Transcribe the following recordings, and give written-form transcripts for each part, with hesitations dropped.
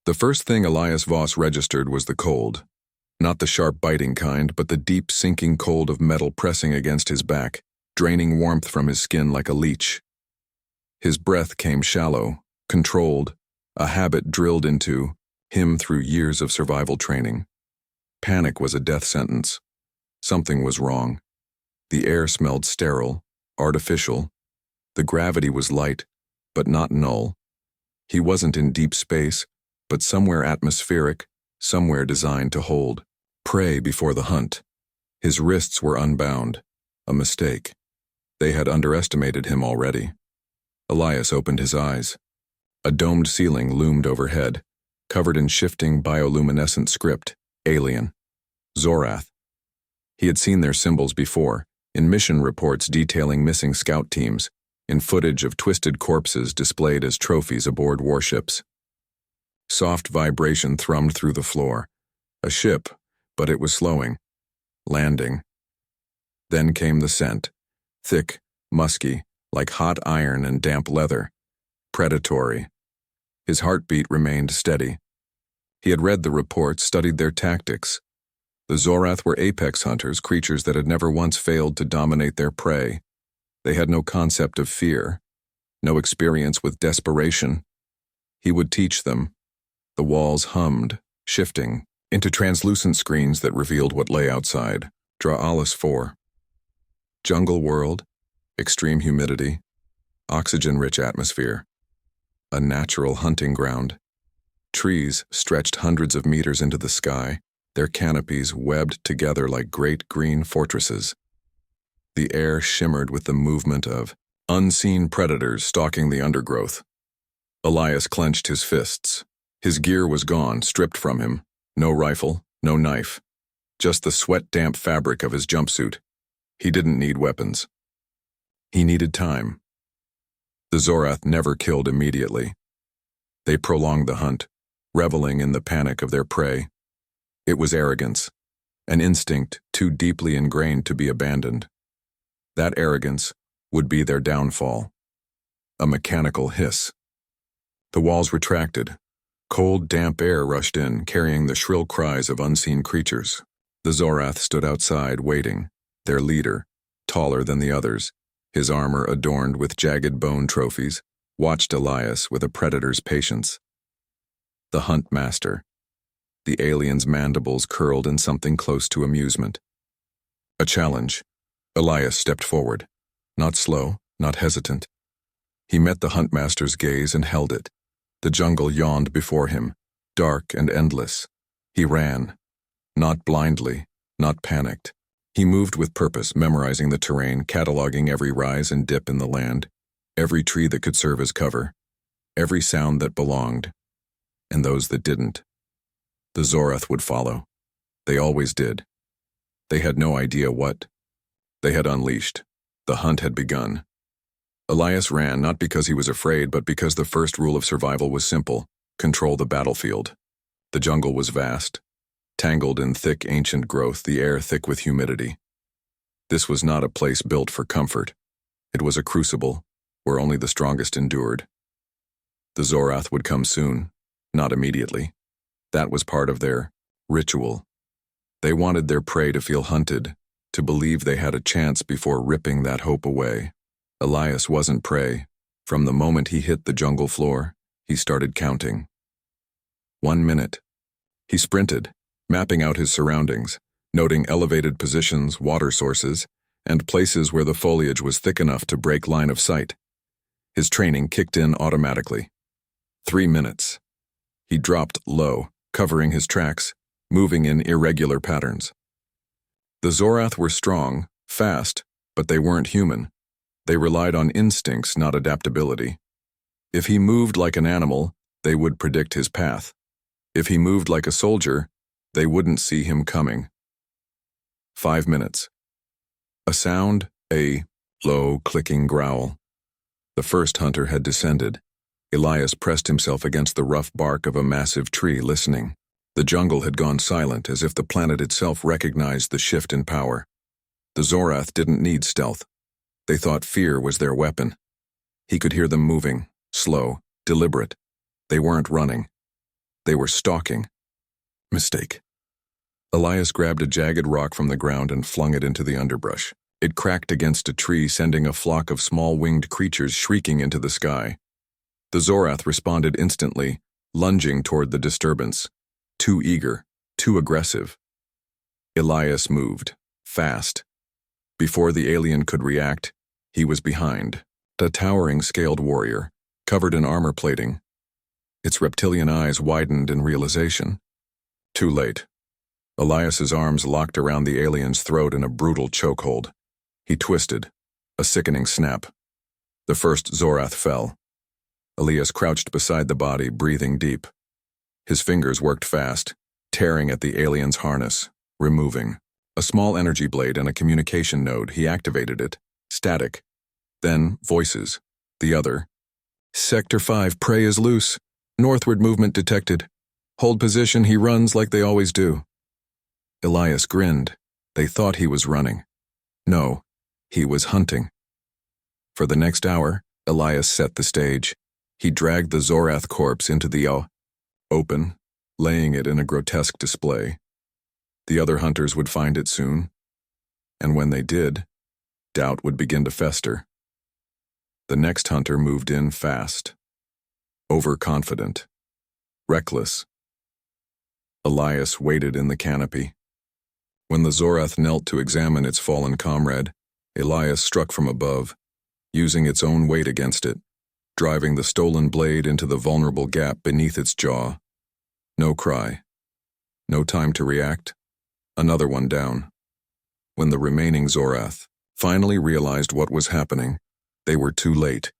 The first thing Elias Voss registered was the cold. Not the sharp biting kind, but the deep sinking cold of metal pressing against his back, draining warmth from his skin like a leech. His breath came shallow, controlled, a habit drilled into him through years of survival training. Panic was a death sentence. Something was wrong. The air smelled sterile, artificial. The gravity was light, but not null. He wasn't in deep space, but somewhere atmospheric, somewhere designed to hold prey before the hunt. His wrists were unbound. A mistake. They had underestimated him already. Elias opened his eyes. A domed ceiling loomed overhead, covered in shifting bioluminescent script, alien. Zorrath. He had seen their symbols before, in mission reports detailing missing scout teams, in footage of twisted corpses displayed as trophies aboard warships. Soft vibration thrummed through the floor. A ship, but it was slowing. Landing. Then came the scent. Thick, musky, like hot iron and damp leather. Predatory. His heartbeat remained steady. He had read the reports, studied their tactics. The Zorrath were apex hunters, creatures that had never once failed to dominate their prey. They had no concept of fear, no experience with desperation. He would teach them. The walls hummed, shifting, into translucent screens that revealed what lay outside. Draw Alice 4. Jungle world, extreme humidity, oxygen-rich atmosphere. A natural hunting ground. Trees stretched hundreds of meters into the sky, their canopies webbed together like great green fortresses. The air shimmered with the movement of unseen predators stalking the undergrowth. Elias clenched his fists. His gear was gone, stripped from him. No rifle, no knife. Just the sweat-damp fabric of his jumpsuit. He didn't need weapons. He needed time. The Zorrath never killed immediately. They prolonged the hunt, reveling in the panic of their prey. It was arrogance, an instinct too deeply ingrained to be abandoned. That arrogance would be their downfall. A mechanical hiss. The walls retracted. Cold, damp air rushed in, carrying the shrill cries of unseen creatures. The Zorrath stood outside, waiting. Their leader, taller than the others, his armor adorned with jagged bone trophies, watched Elias with a predator's patience. The Huntmaster. The alien's mandibles curled in something close to amusement. A challenge. Elias stepped forward. Not slow, not hesitant. He met the Huntmaster's gaze and held it. The jungle yawned before him, dark and endless. He ran. Not blindly, not panicked. He moved with purpose, memorizing the terrain, cataloging every rise and dip in the land, every tree that could serve as cover, every sound that belonged, and those that didn't. The Zorrath would follow. They always did. They had no idea what. They had unleashed. The hunt had begun. Elias ran not because he was afraid, but because the first rule of survival was simple: control the battlefield. The jungle was vast, tangled in thick ancient growth, the air thick with humidity. This was not a place built for comfort. It was a crucible where only the strongest endured. The Zorrath would come soon, not immediately. That was part of their ritual. They wanted their prey to feel hunted, to believe they had a chance before ripping that hope away. Elias wasn't prey. From the moment he hit the jungle floor, he started counting. 1 minute. He sprinted, mapping out his surroundings, noting elevated positions, water sources, and places where the foliage was thick enough to break line of sight. His training kicked in automatically. 3 minutes. He dropped low, covering his tracks, moving in irregular patterns. The Zorrath were strong, fast, but they weren't human. They relied on instincts, not adaptability. If he moved like an animal, they would predict his path. If he moved like a soldier, they wouldn't see him coming. 5 minutes. A sound, a low, clicking growl. The first hunter had descended. Elias pressed himself against the rough bark of a massive tree, listening. The jungle had gone silent, as if the planet itself recognized the shift in power. The Zorrath didn't need stealth. They thought fear was their weapon. He could hear them moving, slow, deliberate. They weren't running. They were stalking. Mistake. Elias grabbed a jagged rock from the ground and flung it into the underbrush. It cracked against a tree, sending a flock of small winged creatures shrieking into the sky. The Zorrath responded instantly, lunging toward the disturbance. Too eager, too aggressive. Elias moved, fast. Before the alien could react, he was behind. A towering scaled warrior, covered in armor plating. Its reptilian eyes widened in realization. Too late. Elias's arms locked around the alien's throat in a brutal chokehold. He twisted, a sickening snap. The first Zorrath fell. Elias crouched beside the body, breathing deep. His fingers worked fast, tearing at the alien's harness, removing. A small energy blade and a communication node, he activated it. Static. Then, voices. The other. Sector 5, prey is loose. Northward movement detected. Hold position, he runs like they always do. Elias grinned. They thought he was running. No, he was hunting. For the next hour, Elias set the stage. He dragged the Zorrath corpse into the open, laying it in a grotesque display. The other hunters would find it soon. And when they did, doubt would begin to fester. The next hunter moved in fast. Overconfident. Reckless. Elias waited in the canopy. When the Zorrath knelt to examine its fallen comrade, Elias struck from above, using its own weight against it, driving the stolen blade into the vulnerable gap beneath its jaw. No cry. No time to react. Another one down. When the remaining Zorrath finally realized what was happening, they were too late.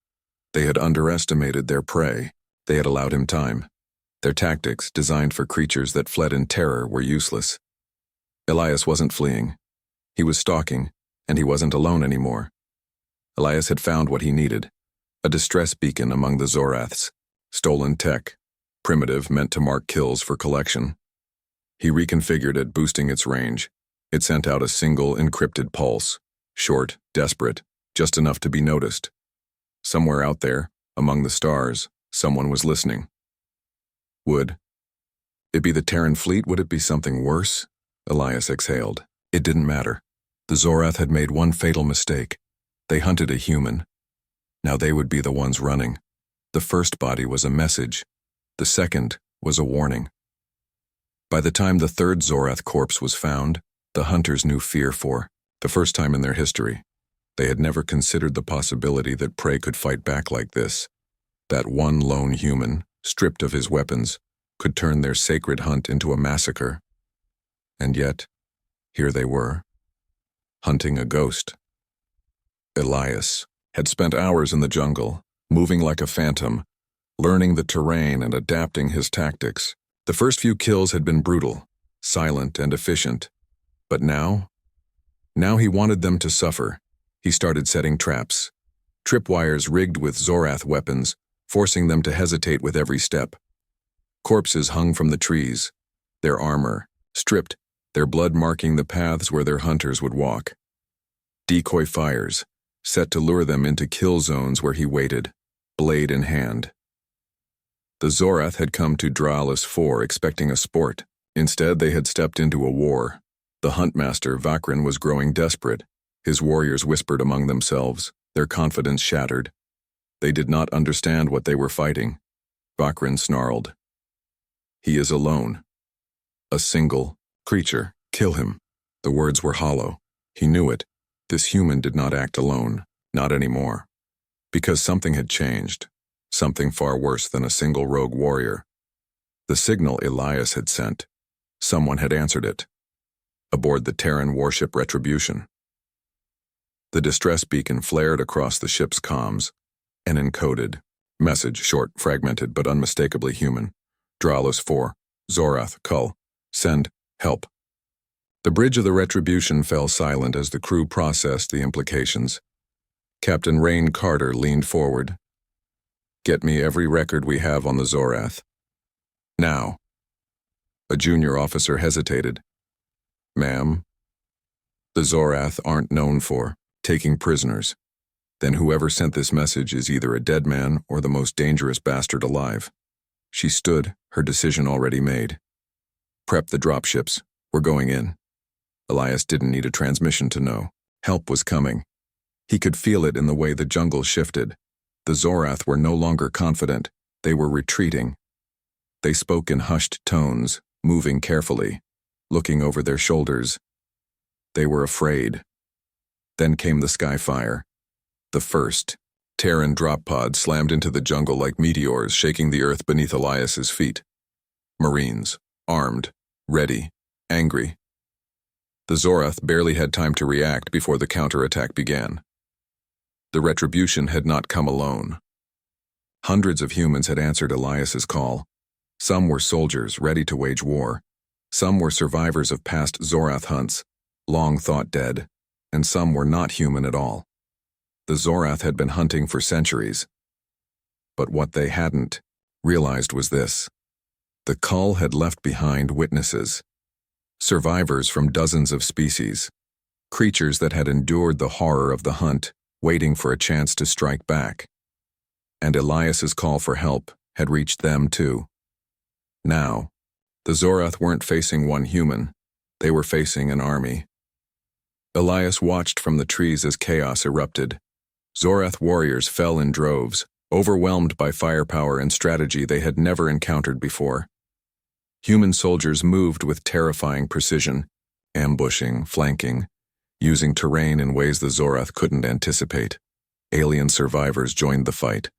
They had underestimated their prey. They had allowed him time. Their tactics, designed for creatures that fled in terror, were useless. Elias wasn't fleeing. He was stalking, and he wasn't alone anymore. Elias had found what he needed. A distress beacon among the Zorraths. Stolen tech. Primitive, meant to mark kills for collection. He reconfigured it, boosting its range. It sent out a single encrypted pulse. Short, desperate, just enough to be noticed. Somewhere out there, among the stars, someone was listening. Would it be the Terran fleet? Would it be something worse? Elias exhaled. It didn't matter. The Zorrath had made one fatal mistake. They hunted a human. Now they would be the ones running. The first body was a message. The second was a warning. By the time the third Zorrath corpse was found, the hunters knew fear for the first time in their history. They had never considered the possibility that prey could fight back like this. That one lone human, stripped of his weapons, could turn their sacred hunt into a massacre. And yet, here they were, hunting a ghost. Elias had spent hours in the jungle, moving like a phantom, learning the terrain and adapting his tactics. The first few kills had been brutal, silent and efficient. But now he wanted them to suffer. He started setting traps. Tripwires rigged with Zorrath weapons, forcing them to hesitate with every step. Corpses hung from the trees, their armor stripped, their blood marking the paths where their hunters would walk. Decoy fires, set to lure them into kill zones where he waited, blade in hand. The Zorrath had come to Elias Voss expecting a sport. Instead, they had stepped into a war. The Huntmaster, Vakrin, was growing desperate. His warriors whispered among themselves, their confidence shattered. They did not understand what they were fighting. Vakrin snarled. He is alone. A single creature. Kill him. The words were hollow. He knew it. This human did not act alone. Not anymore. Because something had changed. Something far worse than a single rogue warrior. The signal Elias had sent. Someone had answered it. Aboard the Terran warship Retribution. The distress beacon flared across the ship's comms. An encoded message, short, fragmented, but unmistakably human. Elias Voss, Zorrath, Cull. Send help. The bridge of the Retribution fell silent as the crew processed the implications. Captain Rain Carter leaned forward. Get me every record we have on the Zorrath. Now. A junior officer hesitated. Ma'am, the Zorrath aren't known for taking prisoners. Then whoever sent this message is either a dead man or the most dangerous bastard alive. She stood, her decision already made. Prep the dropships. We're going in. Elias didn't need a transmission to know. Help was coming. He could feel it in the way the jungle shifted. The Zorrath were no longer confident. They were retreating. They spoke in hushed tones, moving carefully, looking over their shoulders. They were afraid. Then came the skyfire. The first. Terran drop pods slammed into the jungle like meteors, shaking the earth beneath Elias's feet. Marines, armed, ready, angry. The Zorrath barely had time to react before the counterattack began. The retribution had not come alone. Hundreds of humans had answered Elias's call. Some were soldiers ready to wage war. Some were survivors of past Zorrath hunts, long thought dead, and some were not human at all. The Zorrath had been hunting for centuries. But what they hadn't realized was this. The Cull had left behind witnesses, survivors from dozens of species, creatures that had endured the horror of the hunt, waiting for a chance to strike back. And Elias's call for help had reached them too. Now, the Zorrath weren't facing one human, they were facing an army. Elias watched from the trees as chaos erupted. Zorrath warriors fell in droves, overwhelmed by firepower and strategy they had never encountered before. Human soldiers moved with terrifying precision, ambushing, flanking, using terrain in ways the Zorrath couldn't anticipate. Alien survivors joined the fight,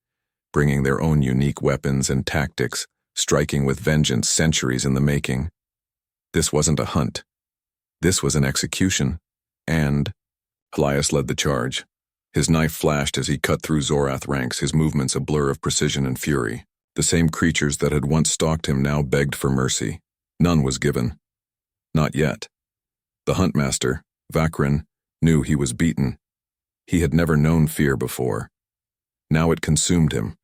bringing their own unique weapons and tactics, striking with vengeance centuries in the making. This wasn't a hunt. This was an execution, and Elias led the charge. His knife flashed as he cut through Zorrath ranks, his movements a blur of precision and fury. The same creatures that had once stalked him now begged for mercy. None was given. Not yet. The Huntmaster, Vakrin, knew he was beaten. He had never known fear before. Now it consumed him.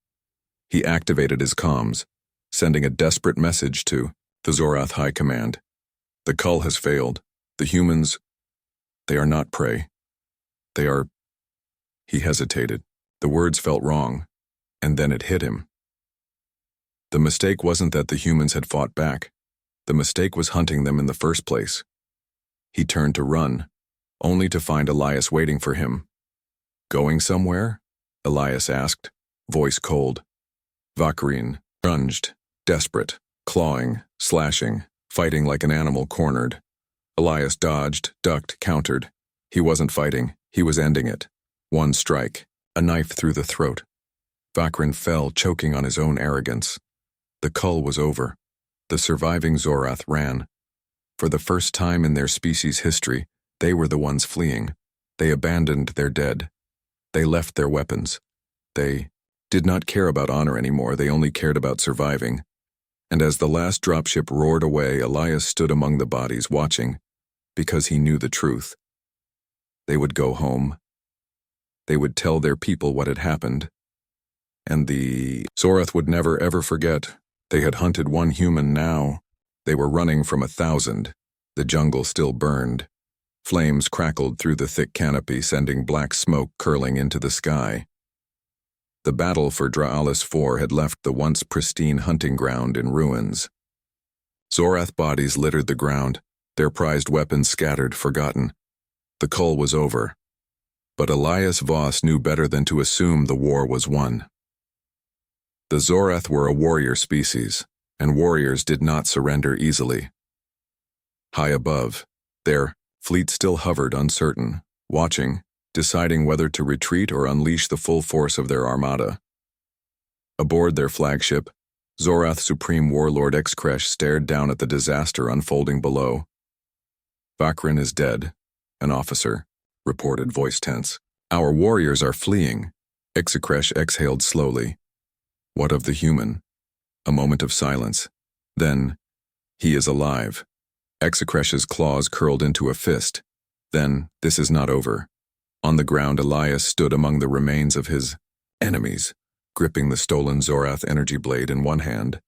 He activated his comms, sending a desperate message to the Zorrath High Command. The Cull has failed. The humans, they are not prey. They are... He hesitated. The words felt wrong, and then it hit him. The mistake wasn't that the humans had fought back. The mistake was hunting them in the first place. He turned to run, only to find Elias waiting for him. Going somewhere? Elias asked, voice cold. Vakrin plunged, desperate, clawing, slashing, fighting like an animal cornered. Elias dodged, ducked, countered. He wasn't fighting, he was ending it. One strike, a knife through the throat. Vakrin fell, choking on his own arrogance. The Cull was over. The surviving Zorrath ran. For the first time in their species' history, they were the ones fleeing. They abandoned their dead. They left their weapons. They did not care about honor anymore, they only cared about surviving. And as the last dropship roared away, Elias stood among the bodies watching, because he knew the truth. They would go home. They would tell their people what had happened. And the Zorrath would never ever forget. They had hunted one human now. They were running from 1,000. The jungle still burned. Flames crackled through the thick canopy, sending black smoke curling into the sky. The battle for Draalis IV had left the once pristine hunting ground in ruins. Zorrath bodies littered the ground, their prized weapons scattered, forgotten. The Cull was over. But Elias Voss knew better than to assume the war was won. The Zorrath were a warrior species, and warriors did not surrender easily. High above, their fleet still hovered uncertain, watching, deciding whether to retreat or unleash the full force of their armada. Aboard their flagship, Zorrath Supreme Warlord Exkresh stared down at the disaster unfolding below. Vakrin is dead, an officer, reported, voice tense. Our warriors are fleeing. Exkresh exhaled slowly. What of the human? A moment of silence. Then, he is alive. Exkresh's claws curled into a fist. Then, this is not over. On the ground, Elias stood among the remains of his enemies, gripping the stolen Zorrath energy blade in one hand,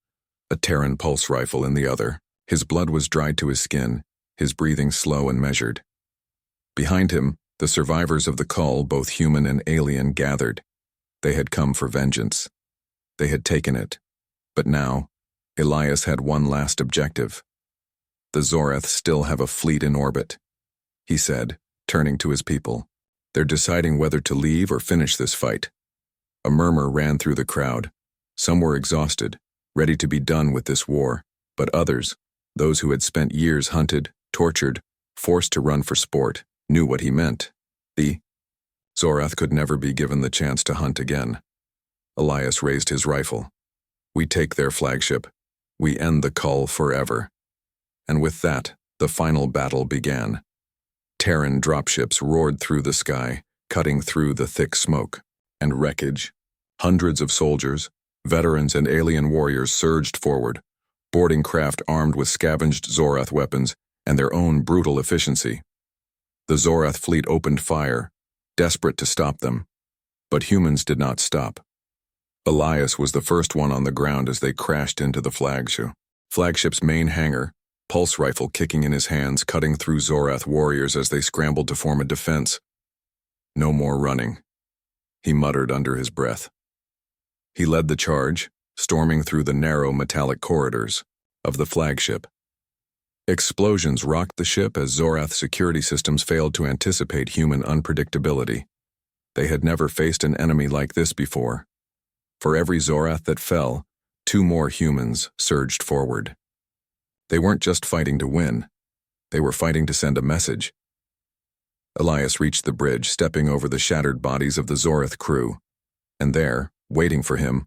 a Terran pulse rifle in the other. His blood was dried to his skin, his breathing slow and measured. Behind him, the survivors of the Cull, both human and alien, gathered. They had come for vengeance. They had taken it. But now, Elias had one last objective. The Zorrath still have a fleet in orbit, he said, turning to his people. They're deciding whether to leave or finish this fight. A murmur ran through the crowd. Some were exhausted, ready to be done with this war, but others, those who had spent years hunted, tortured, forced to run for sport, knew what he meant. The Zorrath could never be given the chance to hunt again. Elias raised his rifle. We take their flagship. We end the Cull forever. And with that, the final battle began. Terran dropships roared through the sky, cutting through the thick smoke and wreckage. Hundreds of soldiers, veterans and alien warriors surged forward, boarding craft armed with scavenged Zorrath weapons and their own brutal efficiency. The Zorrath fleet opened fire, desperate to stop them. But humans did not stop. Elias was the first one on the ground as they crashed into the flagship's main hangar, pulse rifle kicking in his hands, cutting through Zorrath warriors as they scrambled to form a defense. No more running, he muttered under his breath. He led the charge, storming through the narrow metallic corridors of the flagship. Explosions rocked the ship as Zorrath security systems failed to anticipate human unpredictability. They had never faced an enemy like this before. For every Zorrath that fell, 2 more humans surged forward. They weren't just fighting to win. They were fighting to send a message. Elias reached the bridge, stepping over the shattered bodies of the Zorrath crew. And there, waiting for him,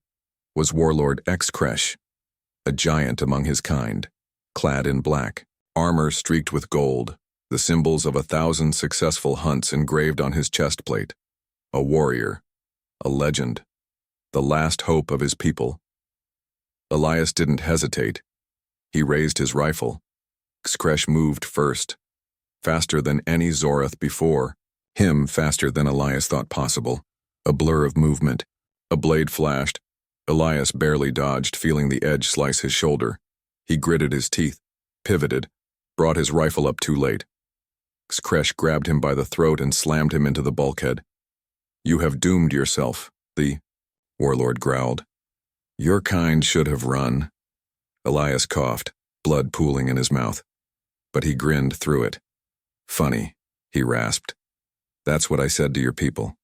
was Warlord Expanse, a giant among his kind, clad in black, armor streaked with gold, the symbols of 1,000 successful hunts engraved on his chest plate. A warrior, a legend, the last hope of his people. Elias didn't hesitate. He raised his rifle. Expanse moved first, faster than any Zorrath before, him faster than Elias thought possible. A blur of movement. A blade flashed. Elias barely dodged, feeling the edge slice his shoulder. He gritted his teeth, pivoted, brought his rifle up too late. Expanse grabbed him by the throat and slammed him into the bulkhead. You have doomed yourself, the warlord growled. Your kind should have run. Elias coughed, blood pooling in his mouth. But he grinned through it. Funny, he rasped. That's what I said to your people.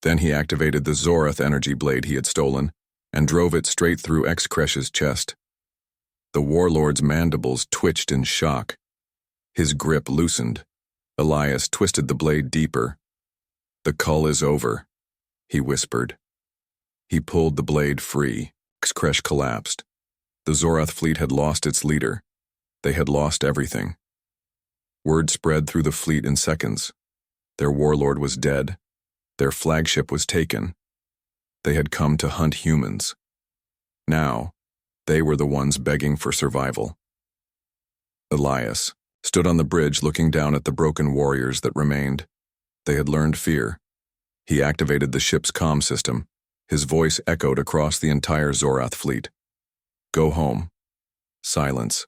Then he activated the Zorrath energy blade he had stolen and drove it straight through Expanse's chest. The warlord's mandibles twitched in shock. His grip loosened. Elias twisted the blade deeper. The Cull is over, he whispered. He pulled the blade free. Expanse collapsed. The Zorrath fleet had lost its leader. They had lost everything. Word spread through the fleet in seconds. Their warlord was dead. Their flagship was taken. They had come to hunt humans. Now, they were the ones begging for survival. Elias stood on the bridge looking down at the broken warriors that remained. They had learned fear. He activated the ship's comm system. His voice echoed across the entire Zorrath fleet. Go home. Silence.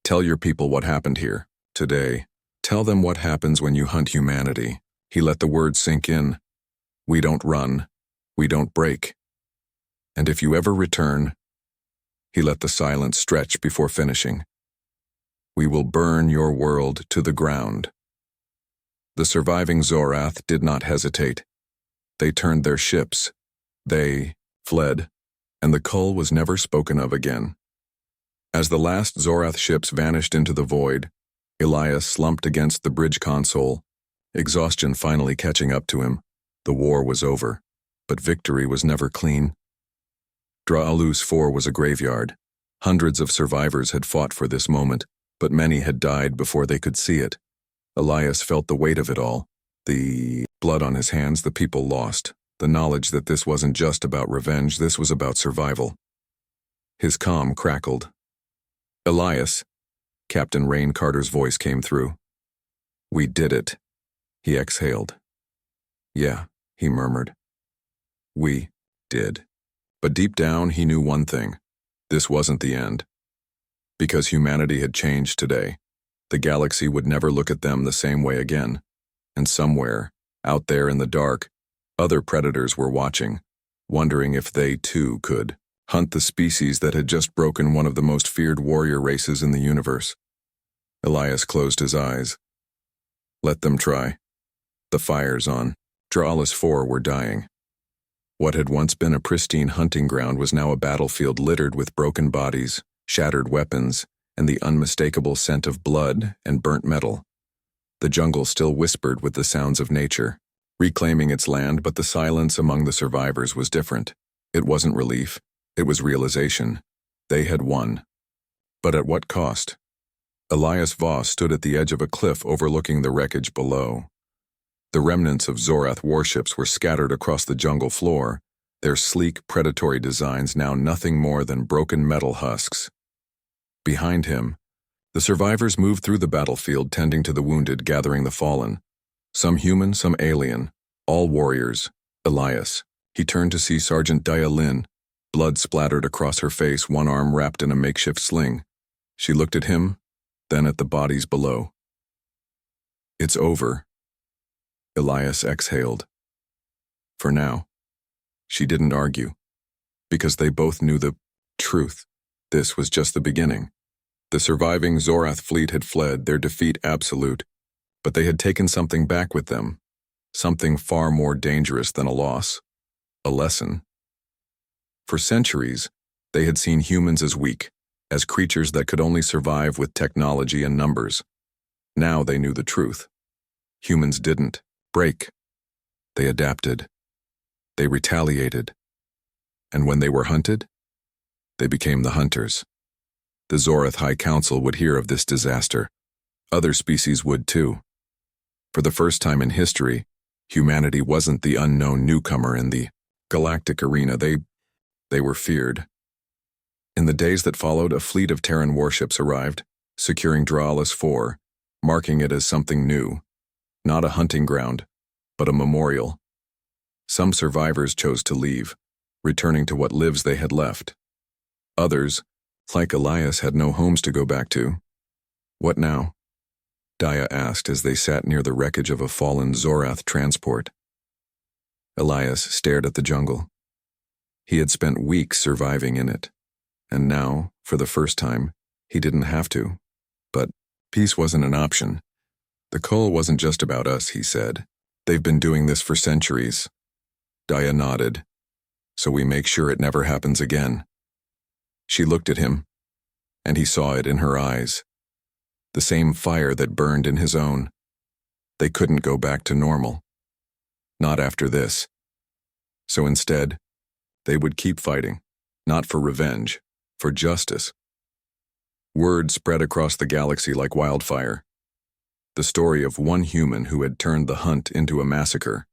Tell your people what happened here, today. Tell them what happens when you hunt humanity. He let the words sink in. We don't run. We don't break. And if you ever return, he let the silence stretch before finishing. We will burn your world to the ground. The surviving Zorrath did not hesitate. They turned their ships. They fled, and the Cull was never spoken of again. As the last Zorrath ships vanished into the void, Elias slumped against the bridge console, exhaustion finally catching up to him. The war was over, but victory was never clean. Dra'alus 4 was a graveyard. Hundreds of survivors had fought for this moment, but many had died before they could see it. Elias felt the weight of it all. The blood on his hands, the people lost. The knowledge that this wasn't just about revenge, this was about survival. His comm crackled. Elias, Captain Rain Carter's voice came through. We did it. He exhaled. Yeah, he murmured. We did. But deep down, he knew one thing. This wasn't the end. Because humanity had changed today. The galaxy would never look at them the same way again. And somewhere, out there in the dark, other predators were watching, wondering if they too could Hunt the species that had just broken one of the most feared warrior races in the universe. Elias closed his eyes. Let them try. The fire's on. Zorrath 4 were dying. What had once been a pristine hunting ground was now a battlefield littered with broken bodies, shattered weapons, and the unmistakable scent of blood and burnt metal. The jungle still whispered with the sounds of nature, reclaiming its land, but the silence among the survivors was different. It wasn't relief, it was realization. They had won. But at what cost? Elias Voss stood at the edge of a cliff overlooking the wreckage below. The remnants of Zorrath warships were scattered across the jungle floor, their sleek, predatory designs now nothing more than broken metal husks. Behind him, the survivors moved through the battlefield, tending to the wounded, gathering the fallen. Some human, some alien, all warriors. Elias. He turned to see Sergeant Daya Lin, blood splattered across her face, one arm wrapped in a makeshift sling. She looked at him, then at the bodies below. It's over. Elias exhaled. For now. She didn't argue, because they both knew the truth. This was just the beginning. The surviving Zorrath fleet had fled, their defeat absolute, but they had taken something back with them, something far more dangerous than a loss, a lesson. For centuries, they had seen humans as weak, as creatures that could only survive with technology and numbers. Now they knew the truth. Humans didn't break. They adapted. They retaliated. And when they were hunted, they became the hunters. The Zorrath High Council would hear of this disaster. Other species would too. For the first time in history, humanity wasn't the unknown newcomer in the galactic arena. They were feared. In the days that followed, a fleet of Terran warships arrived, securing Zorrath 4, marking it as something new. Not a hunting ground, but a memorial. Some survivors chose to leave, returning to what lives they had left. Others, like Elias, had no homes to go back to. What now? Daya asked as they sat near the wreckage of a fallen Zorrath transport. Elias stared at the jungle. He had spent weeks surviving in it, and now, for the first time, he didn't have to. But peace wasn't an option. The Cull wasn't just about us, he said. They've been doing this for centuries. Daya nodded. So we make sure it never happens again. She looked at him, and he saw it in her eyes. The same fire that burned in his own. They couldn't go back to normal. Not after this. So instead, they would keep fighting, not for revenge, for justice. Word spread across the galaxy like wildfire. The story of one human who had turned the hunt into a massacre,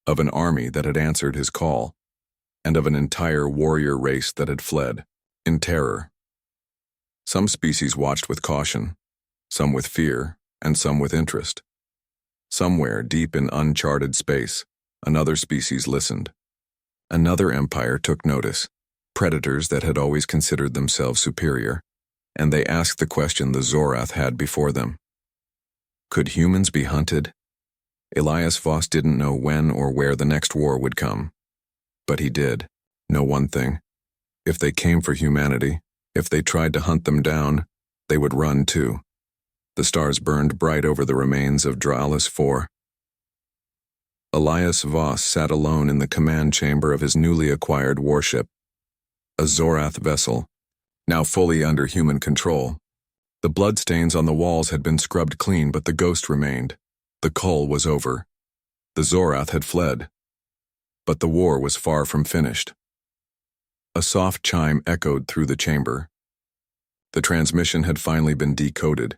of an army that had answered his call, and of an entire warrior race that had fled, in terror. Some species watched with caution, some with fear, and some with interest. Somewhere deep in uncharted space, another species listened. Another empire took notice, predators that had always considered themselves superior, and they asked the question the Zorrath had before them. Could humans be hunted? Elias Voss didn't know when or where the next war would come. But he did know one thing. If they came for humanity, if they tried to hunt them down, they would run too. The stars burned bright over the remains of Zorrath 4. Elias Voss sat alone in the command chamber of his newly acquired warship, a Zorrath vessel, now fully under human control. The bloodstains on the walls had been scrubbed clean, but the ghost remained. The Cull was over. The Zorrath had fled. But the war was far from finished. A soft chime echoed through the chamber. The transmission had finally been decoded.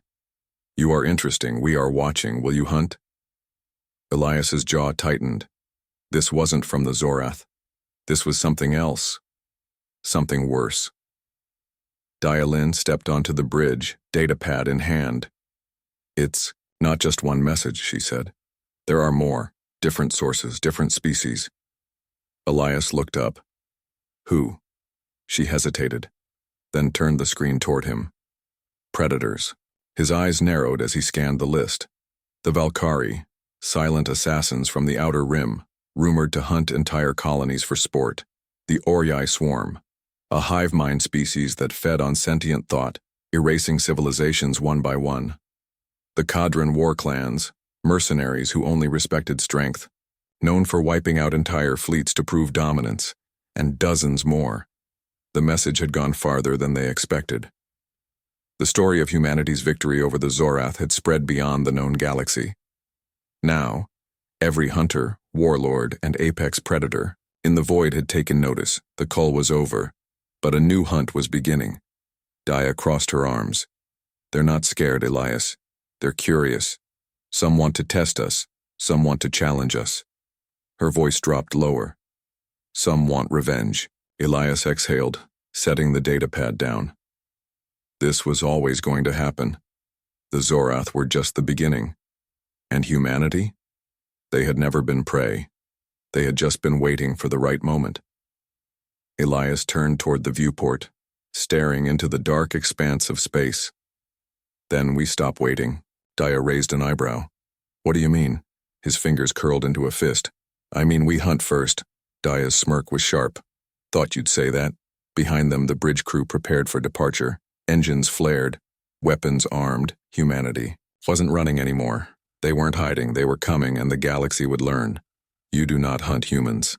You are interesting, we are watching, will you hunt? Elias's jaw tightened. This wasn't from the Zorrath. This was something else. Something worse. Daya Lin stepped onto the bridge, datapad in hand. It's not just one message, she said. There are more, different sources, different species. Elias looked up. Who? She hesitated, then turned the screen toward him. Predators. His eyes narrowed as he scanned the list. The Valkyrie, silent assassins from the Outer Rim, rumored to hunt entire colonies for sport. The Oryai swarm, A hive mind species that fed on sentient thought, erasing civilizations one by one. The Cadran war clans, mercenaries who only respected strength, known for wiping out entire fleets to prove dominance, and dozens more. The message had gone farther than they expected. The story of humanity's victory over the Zorrath had spread beyond the known galaxy. Now, every hunter, warlord, and apex predator in the void had taken notice. The cull was over, but a new hunt was beginning. Dia crossed her arms. They're not scared, Elias. They're curious. Some want to test us. Some want to challenge us. Her voice dropped lower. Some want revenge. Elias exhaled, setting the datapad down. This was always going to happen. The Zorrath were just the beginning. And humanity? They had never been prey. They had just been waiting for the right moment. Elias turned toward the viewport, staring into the dark expanse of space. Then we stop waiting. Dia raised an eyebrow. What do you mean? His fingers curled into a fist. I mean we hunt first. Dia's smirk was sharp. Thought you'd say that. Behind them, the bridge crew prepared for departure. Engines flared. Weapons armed. Humanity wasn't running anymore. They weren't hiding. They were coming, and the galaxy would learn. You do not hunt humans.